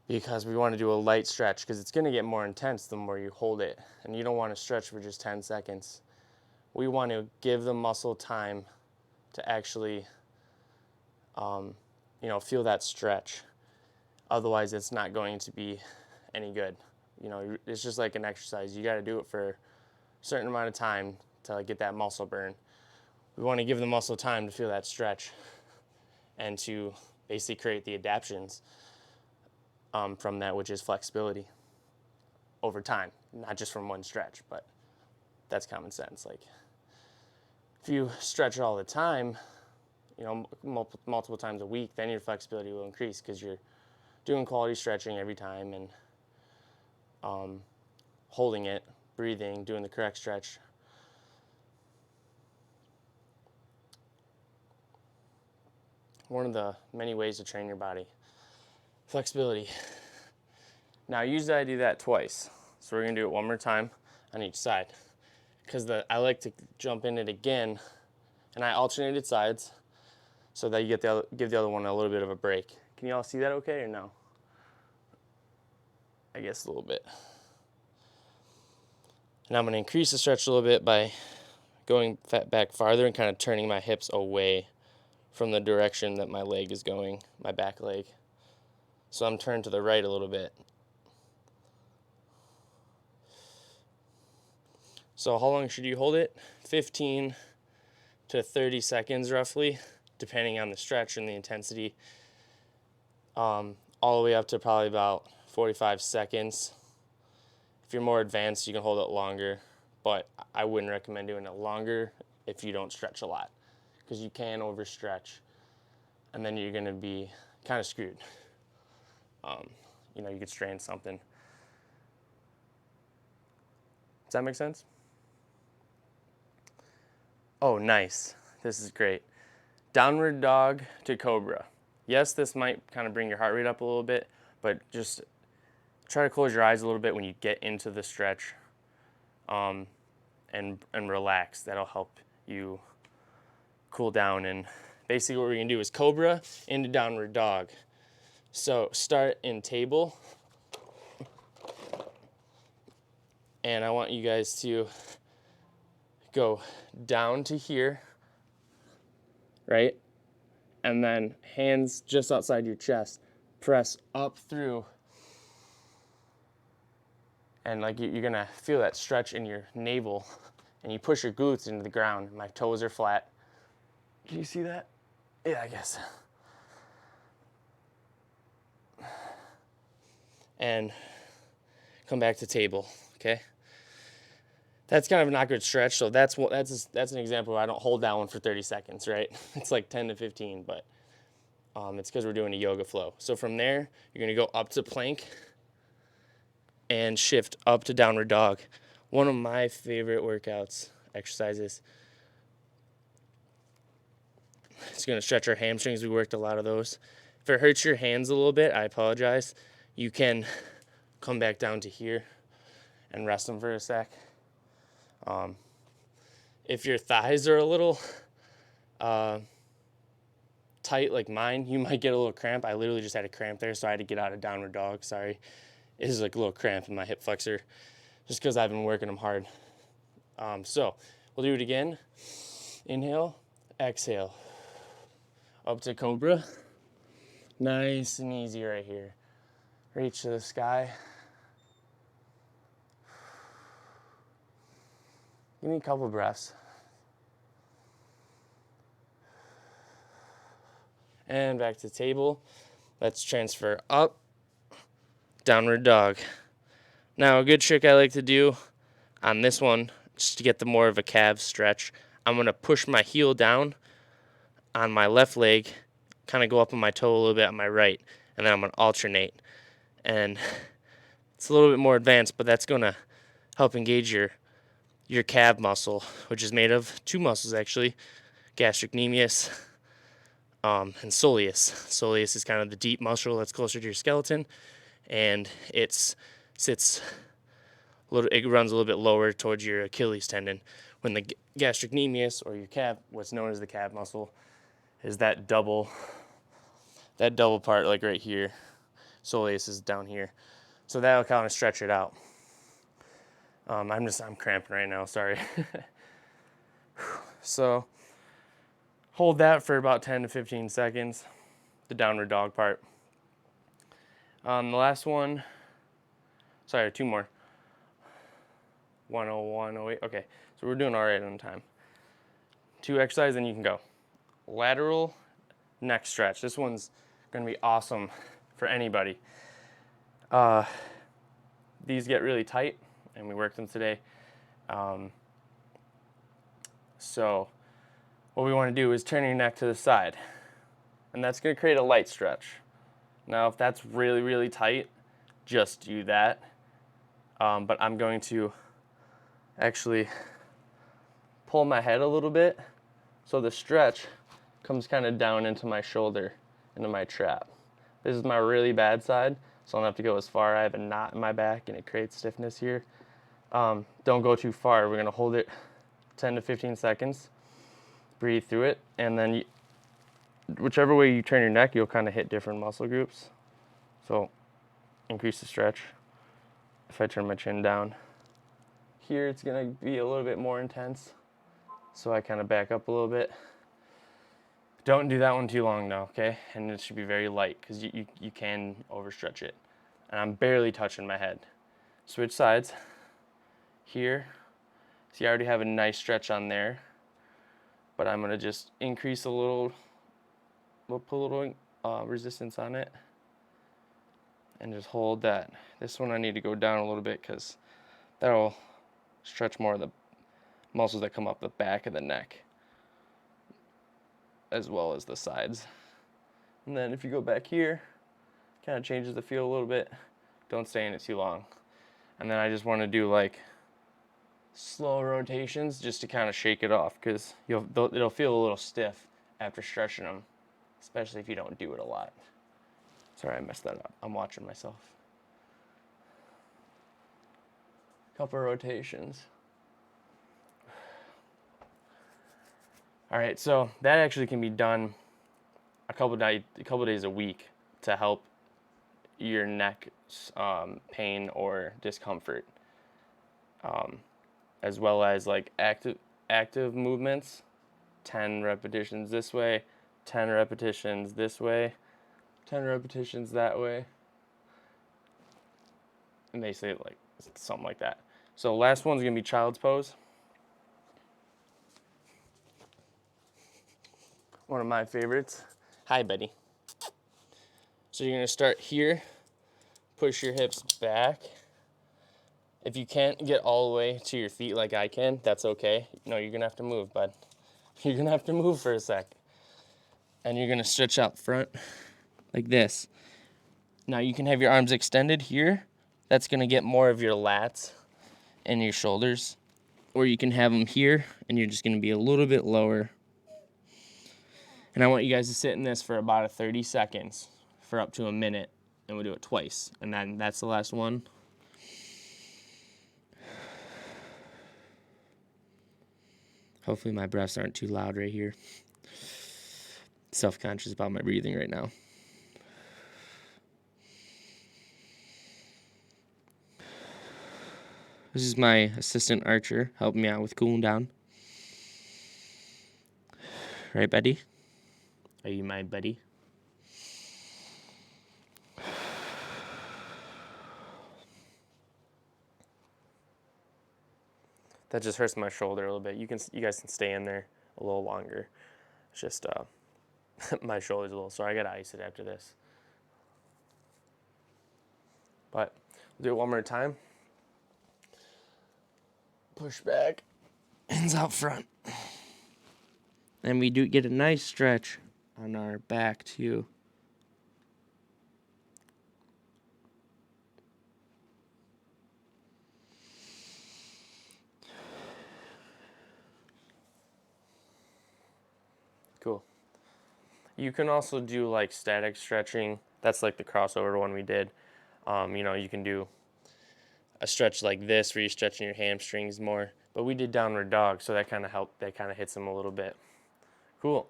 because we want to do a light stretch, because it's going to get more intense the more you hold it, and you don't want to stretch for just 10 seconds. We want to give the muscle time to actually feel that stretch. Otherwise it's not going to be any good. It's just like an exercise. You got to do it for a certain amount of time to get that muscle burn. We want to give the muscle time to feel that stretch and to basically create the adaptions from that, which is flexibility over time, not just from one stretch. But that's common sense. Like, if you stretch it all the time, multiple times a week, then your flexibility will increase, because you're doing quality stretching every time, and holding it, breathing, doing the correct stretch. One of the many ways to train your body. Flexibility. Now usually I do that twice. So we're going to do it one more time on each side, because I like to jump in it again, and I alternated sides so that you give the other one a little bit of a break. Can you all see that okay, or no? I guess a little bit. And I'm going to increase the stretch a little bit by going back farther and kind of turning my hips away from the direction that my leg is going, my back leg. So I'm turned to the right a little bit. So how long should you hold it? 15 to 30 seconds roughly, depending on the stretch and the intensity. All the way up to probably about 45 seconds. If you're more advanced, you can hold it longer, but I wouldn't recommend doing it longer if you don't stretch a lot, because you can overstretch, and then you're going to be kind of screwed. You could strain something. Does that make sense? Oh, nice. This is great. Downward dog to cobra. Yes, this might kind of bring your heart rate up a little bit, but just try to close your eyes a little bit when you get into the stretch, and relax. That'll help you cool down. And basically what we're going to do is cobra into downward dog. So start in table, and I want you guys to go down to here, right? And then hands just outside your chest, press up through, and you're gonna feel that stretch in your navel, and you push your glutes into the ground. My toes are flat. Can you see that? Yeah, I guess. And come back to table, okay? That's kind of a not good stretch, so that's an example where I don't hold that one for 30 seconds, right? It's like 10 to 15, but it's because we're doing a yoga flow. So from there, you're gonna go up to plank and shift up to downward dog. One of my favorite workouts, exercises. It's gonna stretch our hamstrings. We worked a lot of those. If it hurts your hands a little bit, I apologize. You can come back down to here and rest them for a sec. If your thighs are a little tight like mine, you might get a little cramp. I literally just had a cramp there, so I had to get out of downward dog. Sorry. It is like a little cramp in my hip flexor, just because I've been working them hard. So we'll do it again. Inhale, exhale. Up to cobra. Nice and easy right here. Reach to the sky. Give me a couple breaths. And back to the table. Let's transfer up. Downward dog. Now a good trick I like to do on this one, just to get the more of a calf stretch, I'm going to push my heel down on my left leg, kind of go up on my toe a little bit on my right, and then I'm going to alternate. And it's a little bit more advanced, but that's going to help engage your your calf muscle, which is made of two muscles actually, gastrocnemius and soleus. Soleus is kind of the deep muscle that's closer to your skeleton, and it runs a little bit lower towards your Achilles tendon. When the gastrocnemius, or your calf, what's known as the calf muscle, is that double part, like right here. Soleus is down here, so that'll kind of stretch it out. I'm cramping right now. Sorry. So hold that for about 10 to 15 seconds. The downward dog part. The last one. Sorry, two more. 101, 08. Okay, so we're doing all right on time. 2 exercises, and you can go. Lateral neck stretch. This one's going to be awesome for anybody. These get really tight, and we worked them today. So what we want to do is turn your neck to the side, and that's going to create a light stretch. Now, if that's really, really tight, just do that. But I'm going to actually pull my head a little bit so the stretch comes kind of down into my shoulder, into my trap. This is my really bad side, so I don't have to go as far. I have a knot in my back and it creates stiffness here. Don't go too far. We're going to hold it 10 to 15 seconds, breathe through it, and then whichever way you turn your neck, you'll kind of hit different muscle groups. So increase the stretch. If I turn my chin down, here it's going to be a little bit more intense, so I kind of back up a little bit. Don't do that one too long though, okay? And it should be very light, because you can overstretch it. And I'm barely touching my head. Switch sides. Here, see, I already have a nice stretch on there, but I'm going to just increase a little, we'll put a little resistance on it, and just hold that. This one I need to go down a little bit, because that'll stretch more of the muscles that come up the back of the neck, as well as the sides. And then if you go back here, kind of changes the feel a little bit. Don't stay in it too long. And then I just want to do like slow rotations just to kind of shake it off, because it'll feel a little stiff after stretching them, especially if you don't do it a lot. Sorry, I messed that up. I'm watching myself. Couple rotations. All right, so that actually can be done a couple days a week to help your neck pain or discomfort, as well as like active movements. 10 repetitions this way, 10 repetitions this way, 10 repetitions that way, and they say like something like that. So last one's gonna be child's pose. One of my favorites. Hi, Betty. So you're gonna start here, push your hips back. If you can't get all the way to your feet like I can, that's okay. No, you're gonna have to move, bud. You're gonna have to move for a sec. And you're gonna stretch out front like this. Now you can have your arms extended here. That's gonna get more of your lats and your shoulders. Or you can have them here, and you're just gonna be a little bit lower. And I want you guys to sit in this for about 30 seconds for up to a minute, and we'll do it twice. And then that's the last one. Hopefully my breaths aren't too loud right here. Self-conscious about my breathing right now. This is my assistant Archer helping me out with cooling down. Right, buddy? Are you my buddy? That just hurts my shoulder a little bit. You guys can stay in there a little longer. It's just my shoulder's a little sore. I gotta ice it after this. But we'll do it one more time. Push back, hands out front. And we do get a nice stretch on our back too. Cool. You can also do like static stretching. That's like the crossover one we did. You know, you can do a stretch like this where you're stretching your hamstrings more. But we did downward dog, so that kind of helped. That kind of hits them a little bit. Cool.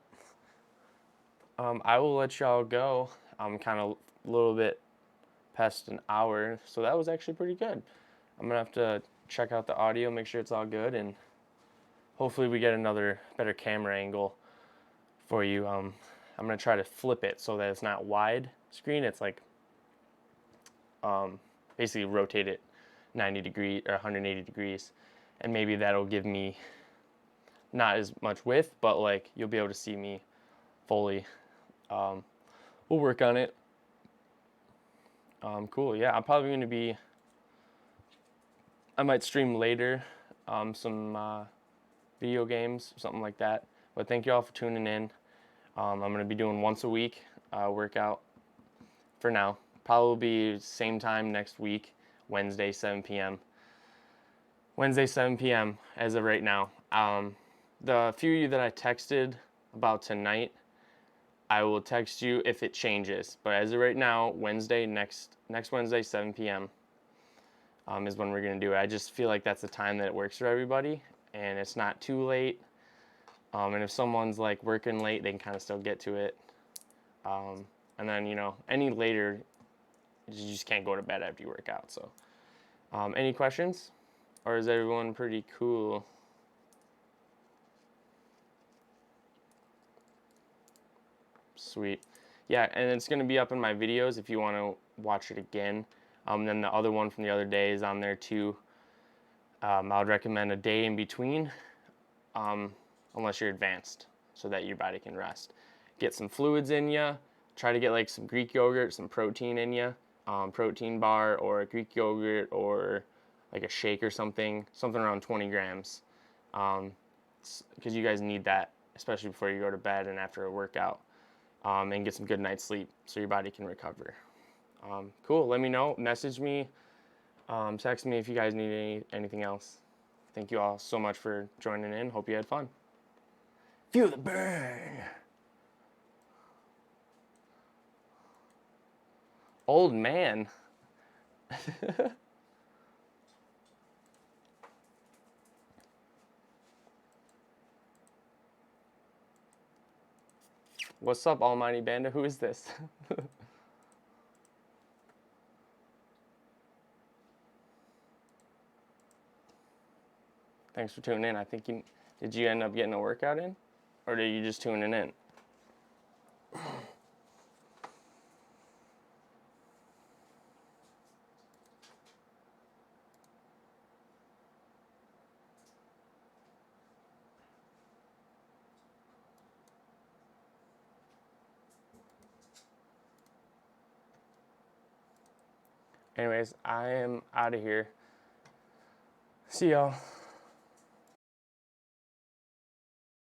I will let y'all go. I'm kind of a little bit past an hour, so that was actually pretty good. I'm gonna have to check out the audio, make sure it's all good, and hopefully we get another better camera angle for you. I'm gonna try to flip it so that it's not wide screen. It's like basically rotate it 90 degrees or 180 degrees, and maybe that'll give me not as much width, but like you'll be able to see me fully. We'll work on it. Cool. Yeah, I'm probably gonna be. I might stream later, some video games, something like that. But thank you all for tuning in. I'm gonna be doing once a week workout for now. Probably be same time next week, Wednesday 7 p.m. Wednesday 7 p.m. as of right now. The few of you that I texted about tonight, I will text you if it changes. But as of right now, Wednesday next Wednesday 7 p.m. Is when we're gonna do it. I just feel like that's the time that it works for everybody, and it's not too late. And if someone's like working late, they can kind of still get to it. And then, you know, any later, you just can't go to bed after you work out. So, any questions? Or is everyone pretty cool? Sweet. Yeah, and it's going to be up in my videos if you want to watch it again. Then the other one from the other day is on there too. I would recommend a day in between, unless you're advanced, so that your body can rest. Get some fluids in you. Try to get like some Greek yogurt, some protein in you, protein bar or a Greek yogurt or like a shake or something around 20 grams, because you guys need that, especially before you go to bed and after a workout, and get some good night's sleep so your body can recover. Cool. Let me know. Message me. Text me if you guys need anything else. Thank you all so much for joining in. Hope you had fun. Feel the burn. Old man. What's up, Almighty Banda? Who is this? Thanks for tuning in. I think did you end up getting a workout in? Or did you just tuning in? Anyways, I am out of here. See y'all.